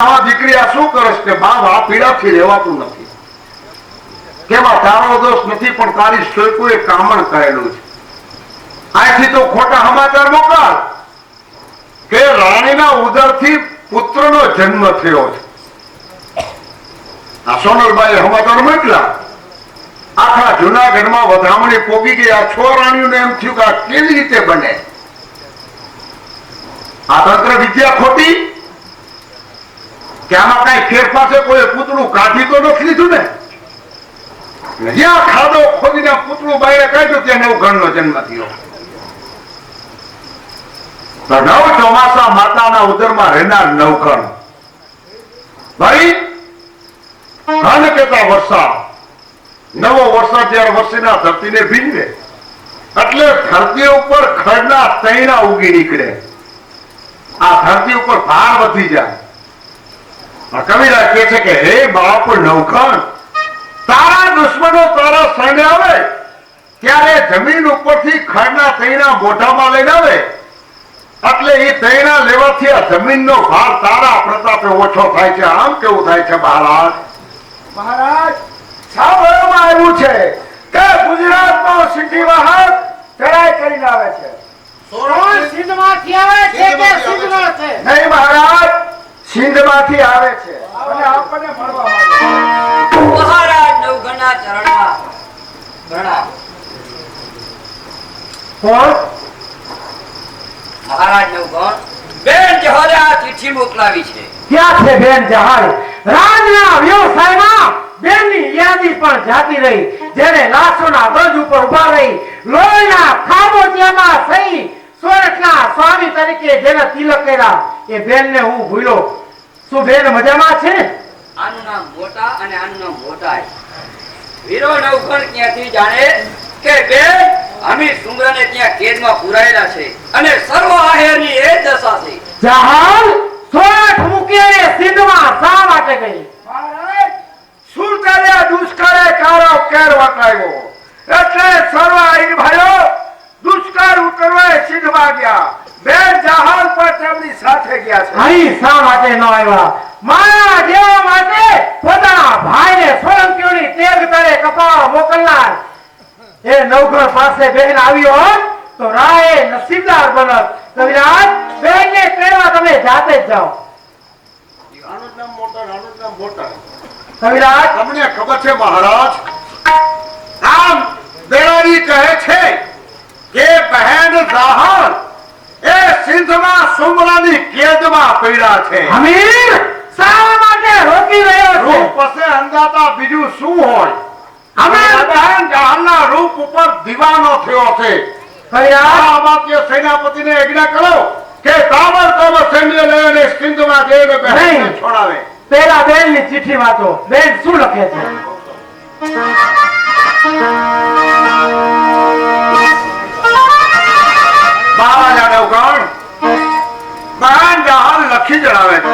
આ દીકરી આ શું કરશ કે બાપ આ પીડાથી રહેવાતું નથી કેમાં તારો દોષ નથી પણ તારી સોયકોએ કામણ કરેલું છે આથી તો ખોટા સમાચાર મોકલ કે રાણીના ઉદરથી પુત્રનો જન્મ થયો છે આ સોનલબાઈએ સમાચાર મોકલ્યા આખા જૂનાગઢમાં વધામણી પોગી ગઈ આ છ રાણીઓને એમ થયું કે આ કેવી રીતે બને આ તંત્ર વિદ્યા ખોટી કે આમાં કઈ ફેરફાર છે કોઈ પૂતળું કાઢી તો નથી લીધું ને જ્યાં ખાડો ખોદીને પૂતળું બહાર કાઢ્યું ત્યાં નવઘણનો જન્મ થયો નવ ચોમાસા માતાના ઉદરમાં રહેનાર નવઘણ ભાઈ ઘન કેતા વર્ષા નવો વર્ષા જ્યારે વર્ષીના ધરતીને ભીંજવે એટલે ધરતી ઉપર ખડના તૈણા ઉગી નીકળે આ ધરતી ઉપર ભાર વધી જાય કવિરા કહે છે કે હે બાપ નવઘણ તારા દુશ્મનો તારા શરણે આવે ત્યારે જમીન ઉપરથી ખડના તૈણા મોઢામાં લઈને આવે એટલે એ તૈણા લેવાથી આ જમીનનો ભાર તારા પ્રતાપે ઓછો થાય છે આમ કેવું થાય છે મહારાજ મહારાજ સાંભળવામાં આવ્યું છે કે ગુજરાતનો સિંધી વાહક ચડાઈ કરીને આવે છે સિંધમાંથી આવે છે કે સિંધમાં છે નહીં મહારાજ સિંધમાંથી આવે છે અને આપણને મળવા માંગે મહારાજ નવઘણના ચરણમાં પ્રણામ કોણ મહારાજ નવઘણ બેન જહોરે આ ચિઠ્ઠી મોકલાવી છે ક્યાં છે બેન જહાલ રાજના વ્યવસાયમાં બેનની યાદી પણ જાતી રહી જેને લાશોના ધ્વજ ઉપર ઉભા રહી લોહીના ખાબોચિયામાં સહી સોરઠના સ્વામી તરીકે જેને તિલક કર્યા એ બેનને હું ભૂલ્યો શું બેન મજામાં છે આનું નામ મોટા અને આનું નામ મોટાઈ વીરો નવઘણ ક્યાંથી જાણે કે બેન અમી સુમરાને ત્યાં કેદમાં પુરાયેલા છે અને સર્વ આહેરની એ દશા છે જહાલ સોરઠ મૂકીને સિંધમાં શા માટે ગઈ મહારાજ સુરતલે દુષ્કાળે કારો કેર વટાવ્યો એટલે સર્વ આઈ ભાઈઓ દુષ્કાળ ઉતરવા સિંધમાં ગયા બેન જહાલ પર તેમની સાથે ગયા છે અહીં શા માટે ન આવ્યા મારા દેવા માટે પોતાના ભાઈને સોલંકીઓની તેગ તળે કપાળ મોકલનાર એ નવઘણ પાસે બહેન આવ્યો હોત તો રાયે નસીબદાર બનત કવિરાજ બહેનને તેડવા તમે જાતે જ જાઓ આનું નામ મોટા કવિરાજ તમને ખબર છે મહારાજ આમ દેવારી કહે છે કે બહેન જાહર એ સિંધમાં સુમરાની કેદમાં પડ્યા છે અમીર શા માટે રોકી રહ્યો છે રૂપ પાસે અંદાતા બીજું શું હોય અમે બહેન જાહરના રૂપ ઉપર દીવાનો થયો છે કવિરાજ આ વાક્ય સેનાપતિને આજ્ઞા કરો કે તાબડતોબ સૈન્ય લઈને સિંધમાં જઈને બહેનને નહીં. છોડાવે પેલા બેનની ચિઠ્ઠી વાંચો બેન શું લખે છે બાવાજા નવઘણ બહેન જાહર લખી જણાવે છે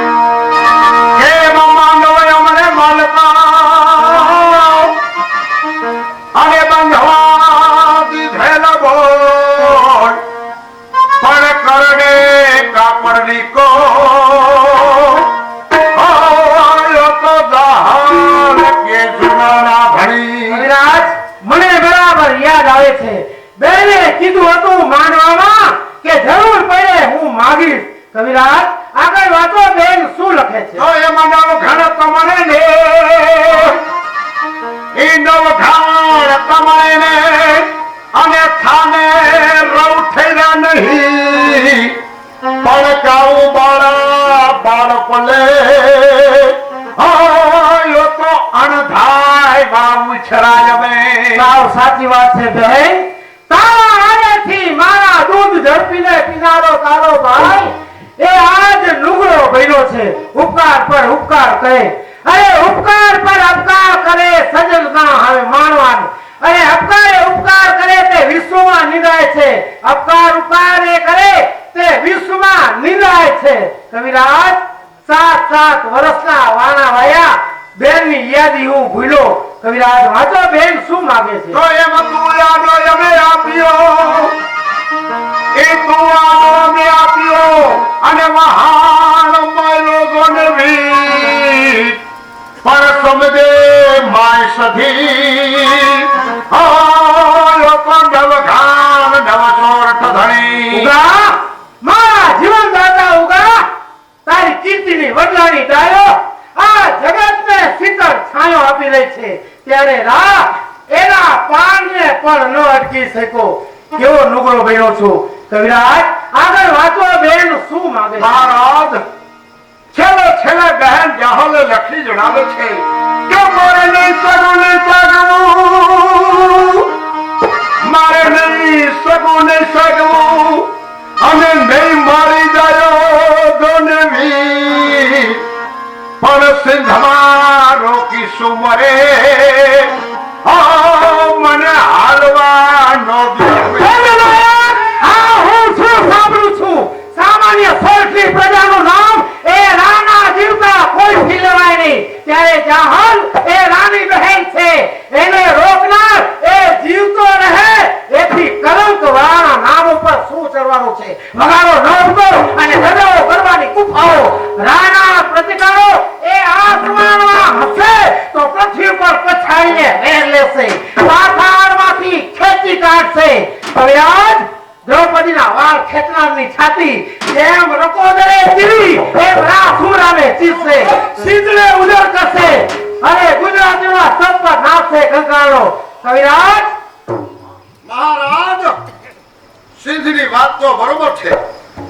હે માંડવય અમને માલકા અને બંધવા દીધેલ બોલ પણ કરડે કાપડની કો તો જાહર કે જુનાના ભણી કવિરાજ મને બરાબર યાદ આવે છે બેને કીધું હતું માનવામાં કે જરૂર પડે હું માગીશ કવિરાજ આગળ વાંચો બેન શું લખે છે તો એમાં નવઘણ તમને ને એ નવઘણ તમને અને થાને રવ થયા નહીં પણ કાવું બાળપ લે યો તો અણધાય વાવ છરાય મે સાવ સાચી વાત છે બહેન તારા હાથેથી મારા દૂધ ઝડપીને પીનારો તારો ભાઈ એ આજ લુગડો બન્યો છે ઉપકાર પર ઉપકાર કરે અરે ઉપકાર પર અપકાર કરે સજન ના હવે માણવાનું અને અપકારે ઉપકાર કરે તે વિશ્વમાં નિંદાય છે અપકાર ઉપકાર એ કરે તે વિશ્વમાં નિંદાય છે કવિરાજ 7 વર્ષના વાણા વાયા બેનની યાદી હું ભૂલ્યો કવિરાજ વાંચો બેન શું માગે છે તો એમ તું યાદો અમે આપ્યો એ તું યાદો અમે આપ્યો અને મહાન મય લોકોને વી સમજે માય સધી લોકો નવ ઘાન નવ સોરઠ ધણી ઉગા મારા જીવન દાતા ઉગા તારી કીર્તિની વડલાની ડાયો આ જગતને શીતળ છાંયો આપી રહી છે ત્યારે રા એના પાનને પણ ન અટકી શકો કેવો નુગરો બન્યો છું કવિરાજ આગળ વાંચો બેન શું માંગે છે? મહારાજ છેલ્લે છેલ્લે બહેન જાહોલે લખી જણાવે છે કે મારે નહીં સગું નહીં સગવું મારે નહીં સગું નહીં સગવું અને નહીં મારી જાયો ગોનવી પણ સિંધમાં રોકી સુમરે મને હાલવા નો આ હું શું સાંભળું છું સામાન્ય સોરઠી પ્રજાનું નામ એ રાણા જીવતા કોઈથી લેવાય નહીં ત્યારે જાહલ એ રાની બહેન છે એને રોકનાર એ જીવતો રહે એથી કલંક વાળાના નામ ઉપર શું ચડવાનું છે વગાડો નોંધો અને સજાઓ કરવાની ગુફાઓ રાણા પ્રતિકારો એ આસમાનમાં હશે તો પૃથ્વી પર પછાડીને વેર લેશે પાથાળમાંથી ખેંચી કાઢશે કવિરાજ દ્રૌપદીના વાળ ખેંચનારની છાતી જેમ રકોદરે ચીરી એમ રાસુરાને ચીરશે સિંધને ઉજળ કરશે અને ગુજરાતીના સત પર નાચશે કંકાળો કવિરાજ મહારાજ સિંધની વાત તો બરોબર છે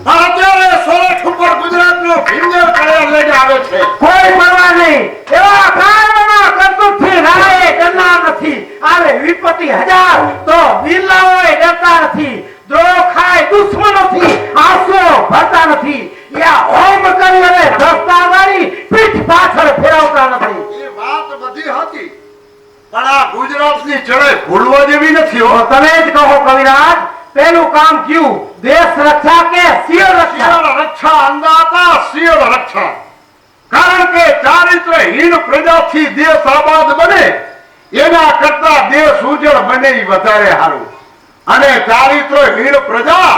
પણ અત્યારે સોરઠ ઉપર ગુજરાતનો ભીમદેવ કળિયા લઈને આવે છે કોઈ પરવા નહીં એવા કારણના કરતૂતથી રાયે ડરનાર નથી આવે વિપત્તિ હજાર તો બિરલાઓએ ડરતા નથી દ્રોહ ખાય દુશ્મનોથી આંસુ ભરતા નથી યા હોમ કરી અને દસ્તા વાળી પીઠ પાછળ ફેરવતા નથી એ વાત બધી હતી પણ આ ગુજરાતની ચડાઈ ભૂલવા જેવી નથી હો તો તમે જ કહો કવિરાજ પેલું કામ કયું દેશ રક્ષા કે સિંહ રક્ષા શિયળ રક્ષા અંદાતા શિયળ રક્ષા કારણ કે ચારિત્રહીન પ્રજાથી દેશ આબાદ બને એના કરતા દેશ ઉજળ બને ઈ વધારે સારું અને ચારિત્રહીન પ્રજા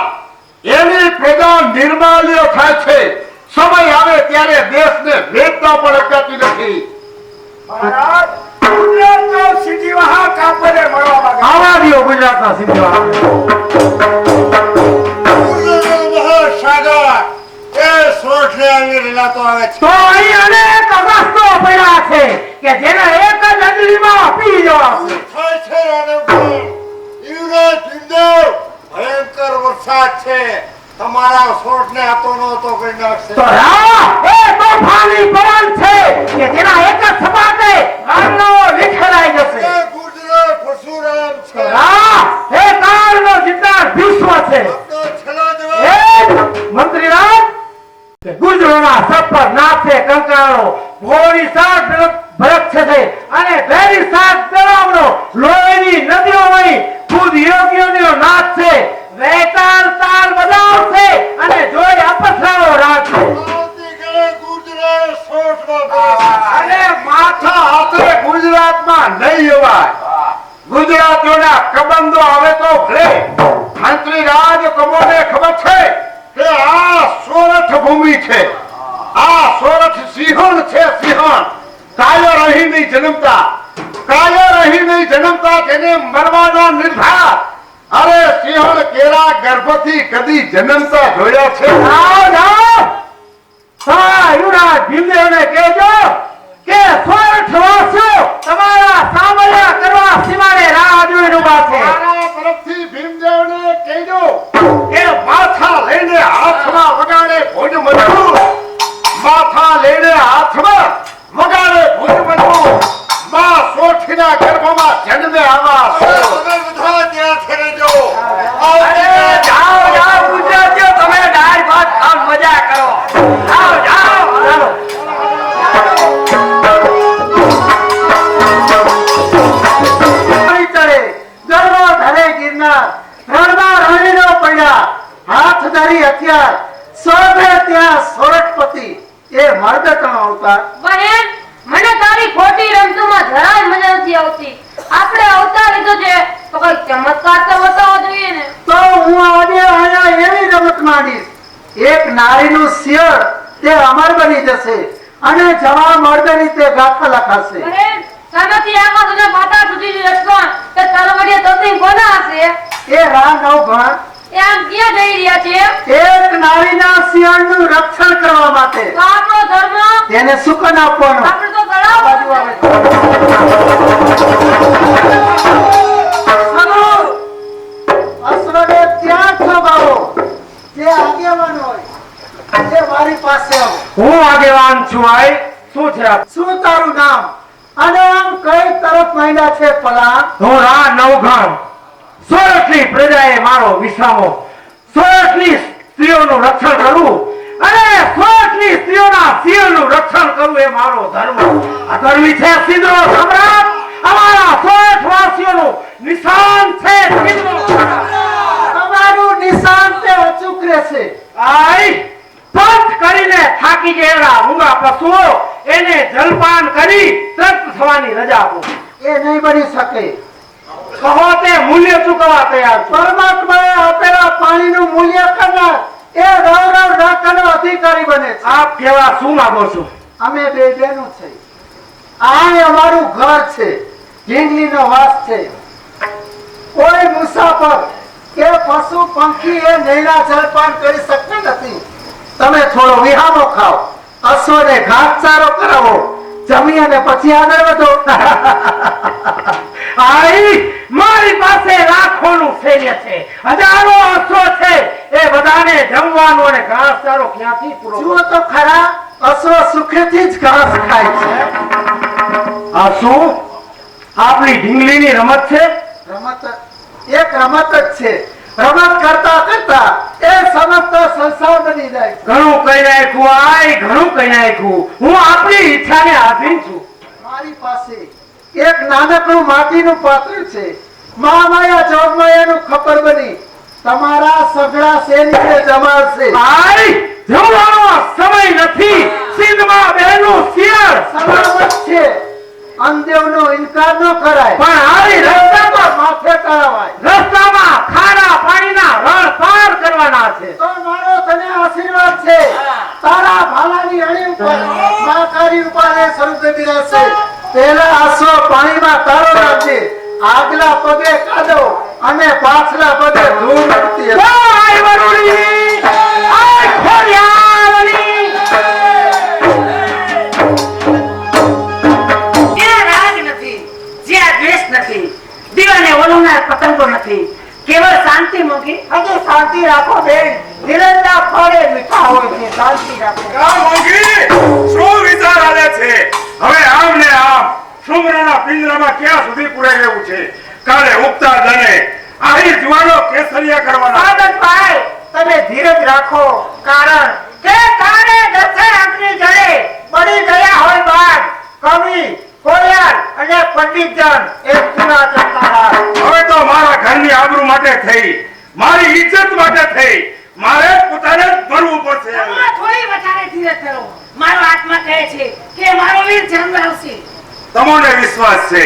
એની પ્રજા નિર્માલ્ય થાય છે સમય આવે ત્યારે દેશને વેચતા પણ અટકાતી નથી મહારાજ ગુજરાતનો સીધી વહા કાપરે મળવા માંગે આવા દિયો ગુજરાતના સિંધવા તો અહીં અનેક અગસ્તો પડ્યા છે કે જેને એક જ અંજલીમાં પી જવા ભયંકર વરસાદ છે તમારા સોટ ને હાથો નહોતો કરી નાખશે તો રા એ તોફાની પવન છે કે જેના એક જ સપાટે ગામડાઓ વિખેરાઈ જશે ગુજરાત પરશુરામ છે રા એ કાળનો જીતનાર ભીષ્મ છે આપણો છેલ્લો દિવસ એ મંત્રીરાજ કે ગુજરોના સપર નાથે કંકાળો ભોળી સાત ભરત છે અને ભેરી સાત તળાવનો લોહીની નદીઓ વહી ખુદ યોગીઓનો નાથ છે વેતાળ તાલ બજાવશે અને જોઈ અપસરાઓ રાખશે આવતીકાલે ગુજરાત સોટમાં બેસે. અને માથા હાથે ગુજરાતમાં નહીં અવાય ગુજરાતીઓના કબંધો આવે તો ભલે મંત્રી રાજ તમને ખબર છે કે આ સોરઠ ભૂમિ છે આ સોરઠ સિંહણ છે સિંહણ કાયર અહીં નહીં જન્મતા તેને મરવાના નિર્ધાર અરે સિંહણ કેરા ગર્ભથી કદી જન્મતા જોયા છે આવો જાઓ યુવરાજ ભીમદેવને કહેજો કે સોરઠ વાસીઓ તમારા સામયા કરવા સીમાડે રાહ જોઈને ઊભા છે મારા તરફથી ભીમદેવને કહેજો કે માથા લઈને હાથમાં વગાડે ભોજ મજબૂર માથા લઈને હાથમાં વગાડે ભોજ મજબૂર માં સોઠીના ગર્ભમાં જન્મે આવા હવે તમે બધા ત્યાંથી રહેજો. અરે જાઓ જાઓ ગુજરાતીઓ તમે દાળ ભાત ખાવ મજા કરો જાઓ જાઓ ચાલો ચડે ગરબો ધરે ગિરનાર રણમાં રણીનો પડ્યા હાથ ધરી હથિયાર સોભે ત્યાં સોરઠપતિ એ મર્દકનો અવતાર બહેન મને તારી ખોટી રમતોમાં જરાય મજા નથી આવતી આપણે અવતાર લીધો છે તો કોઈ ચમત્કાર તો બતાવવો જોઈએ ને તો હું આજે અહીંયા એવી રમત માંડીશ એક નારીનું શિયળ તે અમર બની જશે અને જવા મળદે રીતે ગાથા લખાશે. બહેન, સામેથી આકાશ અને પાતાળ સુધીની રચના તે તલવારીએ તલથી કોના હશે? એ રા નવઘણ એ આમ ક્યાં જઈ રહ્યા છે? એક નારીના શિયાળનું રક્ષણ કરવા માટે તો આપણો ધર્મ તેને સુકન આપવાનો. આપણે તો તળાવ બાજુ આવે છે. સનો, અશ્વને ત્યાં થોભાવો. જે આગેવાન હોય તે મારી પાસે આવો. હું આગેવાન છું આય. શું છે આ? શું તારું નામ અને આમ કઈ તરફ માંડ્યા છે પલા? હું રા નવઘણ. સોરઠની પ્રજાએ મારો વિશ્રામો. સોરઠની સ્ત્રીઓનું રક્ષણ કરવું અને સોરઠની સ્ત્રીઓના શિરનું રક્ષણ કરવું એ મારો ધર્મ. આ ધર્મી છે સિંધનો સમ્રાટ. અમારા સોરઠ વાસીઓનું નિશાન છે સિંધનો સમ્રાટ. તમારું નિશાન તે અચૂક રહેશે. આય પંથ કરીને થાકી ગયેલા મૂંગા પશુઓ એને જલપાન કરી તૃપ્ત થવાની રજા આપો. એ નહીં બની શકે. કહો તે મૂલ્ય ચૂકવવા તૈયાર છું. પરમાત્માએ આપેલા પાણીનું મૂલ્ય કરનાર એ રવ ઢાકાનો અધિકારી બને છે. આપ કેવા શું માંગો છો? અમે બે બહેનો છે. આ અમારું ઘર છે. જિંદગીનો વાસ છે. કોઈ મુસાફર કે પશુ પંખી એ નૈના જલપાન કરી શકતા નથી. તમે થોડો વિહામો ખાઓ, અશ્વને ઘાસચારો કરાવો, જમી અને પછી આગળ વધો. આઈ મારી પાસે લાખોનું સૈન્ય છે, હજારો અશ્વો છે. એ બધાને જમવાનું અને ઘાસચારો ક્યાંથી પૂરો જુઓ તો ખરા, અશ્વ સુખેથી જ ઘાસ ખાય છે. આ શું આપણી ઢીંગલીની રમત છે? રમત એક રમત જ છે. રમત કરતા કરતા એ સમસ્ત સંસાર બની જાય છે. ઘણું કહી નાખ્યું આઈ, ઘણું કહી નાખ્યું. હું આપણી ઈચ્છાને આધીન છું. મારી પાસે એક નાનકડું માટીનું પાત્ર છે. મહામાયા જોગમાયાનું ખબર બની તમારા સઘળા સૈનિકને જમાડશે. આઈ જમવાનો સમય નથી. સિંધમાં બહેનું શિયાળ સલામત છે. અંદેવનો ઇનકાર ન કરાય, પણ આવી રસ્તામાં માથે કરાવાય. રસ્તામાં ખારા પાણીના રણ પાર કરવાના છે. તો મારો તને આશીર્વાદ છે. તારા ભાલાની અણી ઉપર માકારી ઉપર એ સ્વરૂપે બિરાજશે. પહેલા આસો પાણીમાં તારો રાખજે, આગલા પગે કાદવ અને પાછલા પગે ધૂળ ઉડતી હશે. આઈ વરુડી, આઈ ખોડિયારની. જ્યાં રાગ નથી, જ્યાં દ્વેષ નથી, દીવાને ઓલવનાર પતંગો નથી, કેવળ શાંતિ મૂકી. હજી શાંતિ રાખો બેન. ધીરજના ફળે મીઠા હોય છે. શાંતિ રાખો. શું વિચાર આવે છે? હવે આમ ને આમ શુંભરાના પિંજરામાં ક્યાં સુધી પુરાઈ રહેવું છે? કાલે ઉગતા ધને આહી જુવાનો કેસરિયા કરવાના. આનંદભાઈ, તમે ધીરજ રાખો. કારણ કે તારે દસે અગ્નિ જડે બળી ગયા હોય બાદ કવિ કોયલ અને પંડિતજન એક પૂરા ચંપારા. હવે તો મારા ઘરની આબરૂ માટે થઈ, મારી ઇજ્જત માટે થઈ, મારે પોતાને જ ભરવું પડશે. હમણાં થોડી વધારે ધીરજ કરો. મારો આત્મા કહે છે કે મારો વીર જન્મ આવશે. તમને વિશ્વાસ છે,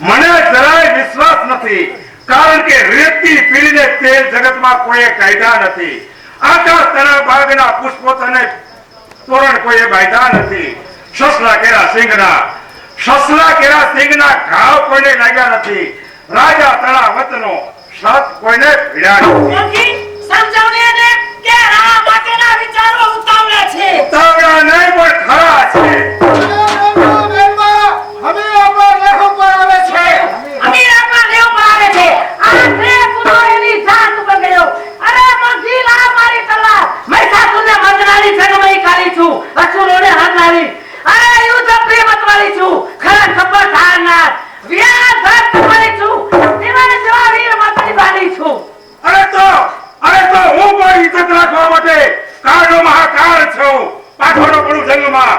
મને જરાય વિશ્વાસ નથી. કારણ કે રેતી પીડીને તેલ જગતમાં કોઈએ કાઢ્યા નથી. આકાશ તેના બાગના પુષ્પો તને તોરણ કોઈએ બાંધ્યા નથી. સસલા કેરા સિંગના ઘાવ કોઈને લાગ્યા નથી. રાજા તળા વતનો સત કોઈને ભીડ્યા નથી. મોંઘી, સમજાવને એને કે રામ માટેના વિચારો ઉતાવળા છે. ઉતાવળા નહીં પણ ખરા છે. હવે આપણો લેખો પર આવે છે. અમીર આપણા દેવ પર આવે છે. આ ત્રે પુત્રો એની જાત ઉપર ગયો. અરે મોંઘી, લા મારી તલવાર. મહિષાસુરને મરનારી જન્મઈ કાલી છું, અસુરોને હરનારી. અરે યુદ્ધ પ્રિય મતવાળી છું, ખરા ખબર ધારનાર. વ્યાસ ધર તમારી છું, દીવાને જેવા વીર માતાની બાલી છું. અરે તો હું પણ ઇજ્જત રાખવા માટે કાળનો મહાકાળ છું. પાછોડો પડું જંગમાં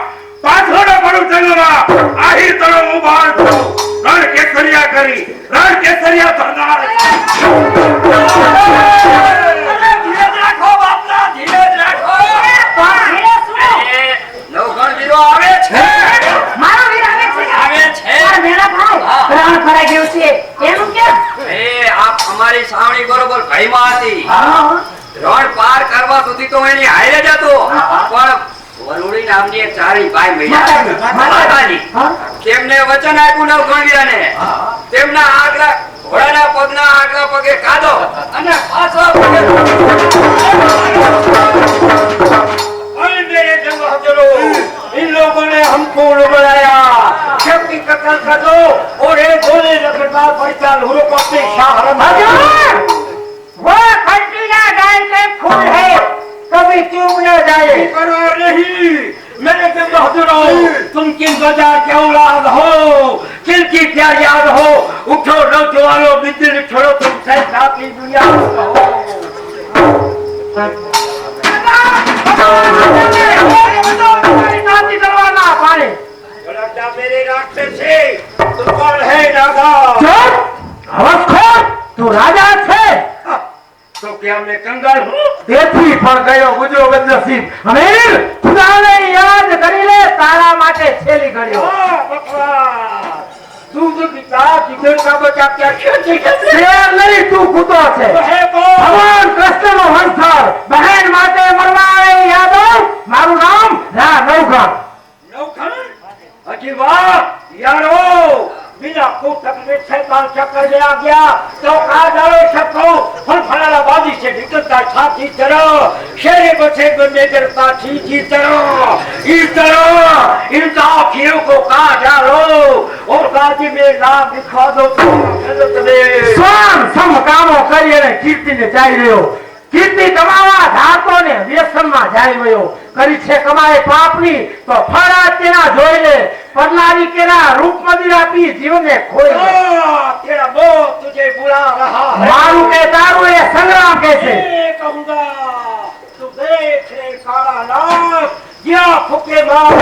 આહિર તળો હું બહાર છું. રણ કેસરિયા થનાર. ધીરજ રાખો બાપલા, ધીરજ રાખો. પણ વીરે સુનો. નવઘણ વીરો આવે છે. મારો વીર આવે છે. આવે છે. આ મેળા ભાઈ, હા. રણ ભરાઈ ગયું છે. એનું કેમ? એ આપ અમારી સાવણી બરોબર ભયમાં હતી. હા. રણ પાર કરવા સુધી તો એની હારે જ હતો. પણ વરુડી માતાજી નામની એક ચારી ભાઈ મહિલા માતાજી હા? તેમને વચન આપ્યું નવખંડિયાને તેમના આગલા ઘોડાના પગના આગલા પગે કાદો અને પાછલા પગે अरे मेरे जमाहजरों, इन लोगों ने हमको बुलाया शक्ति कत्ल कर दो और एक गोले रखना पड़ता हुरो को अपने शाहरम वो खंडीला गाय के फूल है, कभी चूक न जाए। करार नहीं मेरे जमाहजरों, तुम किन बाजार के औलाद हो, किनकी क्या याद हो, उठो नौजवानों बिजली छोड़ो, तुम सहसा की दुनिया हो। मेरे रास्ते से तुम कौन है राजा? તું રાજા છે तो क्या मैं कंगाल हूँ? તેથી પણ ગયો ગુજરો બદનસીબ અમીર ખુદાને યાદ કરી લે તારા માટે છેલી ગળ્યો तू जो पिता जिगर का बच्चा क्या खेलते શેર નહીં તું કૂતો છે है कौन? ભગવાન કૃષ્ણનો વંશધર બહેન માટે મરવા આવેલી યાદવ મારું નામ રા નવઘણ नौखन? अजी वाह यारो बिना को तकलीफ से काल चक्कर में आ गया तो कहा जाओ सबको फलफलाला बाजी से निकलता छाती तरह शेरे बचे बनने करता छी तरह इस तरह इन आँखियों को कहा डालो और गाजी में नाम लिखा दो तो સ્વામ સમ કામો કરી અને કીર્તિને જાય રહ્યો કીર્તિ કમાવા ધાતો ને વ્યસનમાં જાય ગયો કરી છે કમાય પાપની તો ફળ તેના જોઈ લે પરનારી કેરા રૂપ મદિરા પી જીવને ખોઈ લે तेरा मौत तुझे बुला रहा है મારું કે તારું એ સંગ્રામ કે છે मैं कहूंगा तू देख रे काला नाग या फुके मार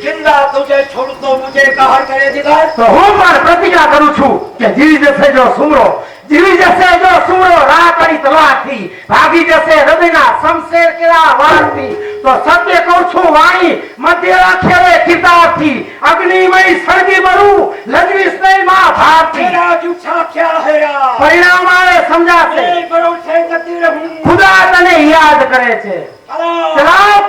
जिंदा तुझे छोड़ तो मुझे कहर करे दिखा તો હું પણ પ્રતિજ્ઞા કરું છું કે જીવી જશે જો સુમરો જીવી જશે જો સુમરો રાતની તલવારથી ભાગી જશે હૃદયના શમશેર કેરા વારથી તો સત્ય કહું છું વાણી મધ્ય અક્ષરે કિતાબથી અગ્નિમય સળગી મરું લજવીશ નહીં માં ભારતી तेरा जूठा क्या है यार પરિણામ આવે સમજાશે मैं भरोसे करती रहूं ખુદા તને યાદ કરે છે ચલાવ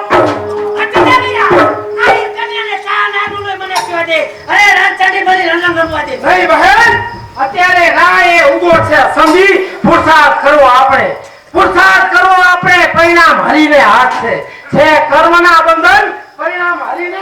નહીં બહેન અત્યારે રાય ઉભો છે સમજી પુરુષાર્થ કરવો આપણે પરિણામ હરીને હાથ છે કર્મના બંધન પરિણામ હરીને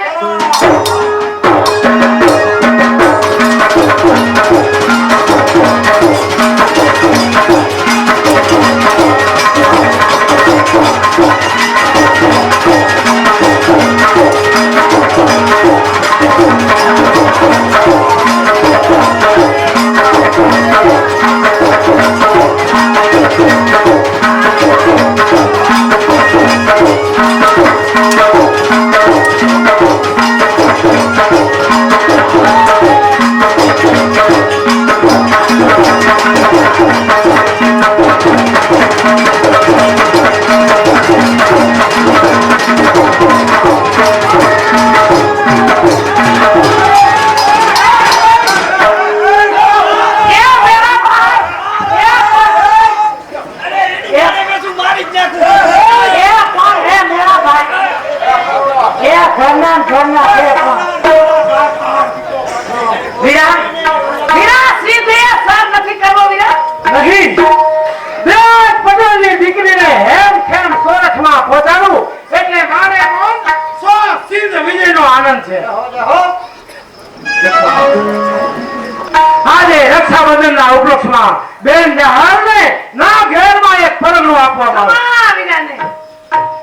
આજે રક્ષાબંધનના ઉપલક્ષમાં બેન જહારને ના ઘેરમાં એક પરગણું આપવામાં આવે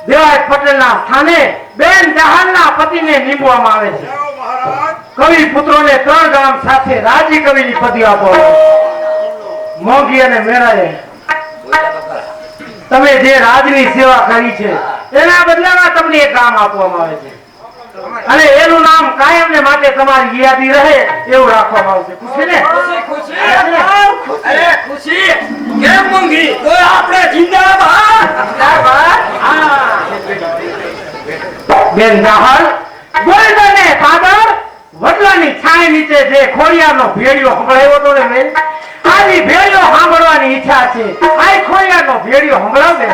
દેવાયત પટેલના સ્થાને બેન જહારના પતિને નીમવામાં આવે છે કવિ પુત્રોને 3 ગામ સાથે રાજી કવિની પદવી આપવામાં મોંઘી અને મેળાએ તમે જે રાજની સેવા કરી છે એના બદલામાં તમને એક ગામ આપવામાં આવે છે અને એનું નામ કાયમ ને માટે તમારી યાદી રહે એવું રાખવામાં આવશે ખુશી ને અરે ખુશી કેમ મૂંગી તો આપણે જિંદાબાદ બેન જહાલ ગોલ્ડને પાદર વડલાની છાંય નીચે જે ખોડિયારનો ભેડિયો સંભળાયો હતો ને બેન આવી ભેડિયો સાંભળવાની ઈચ્છા છે આ ખોડિયારનો ભેડિયો સંભળાવ દે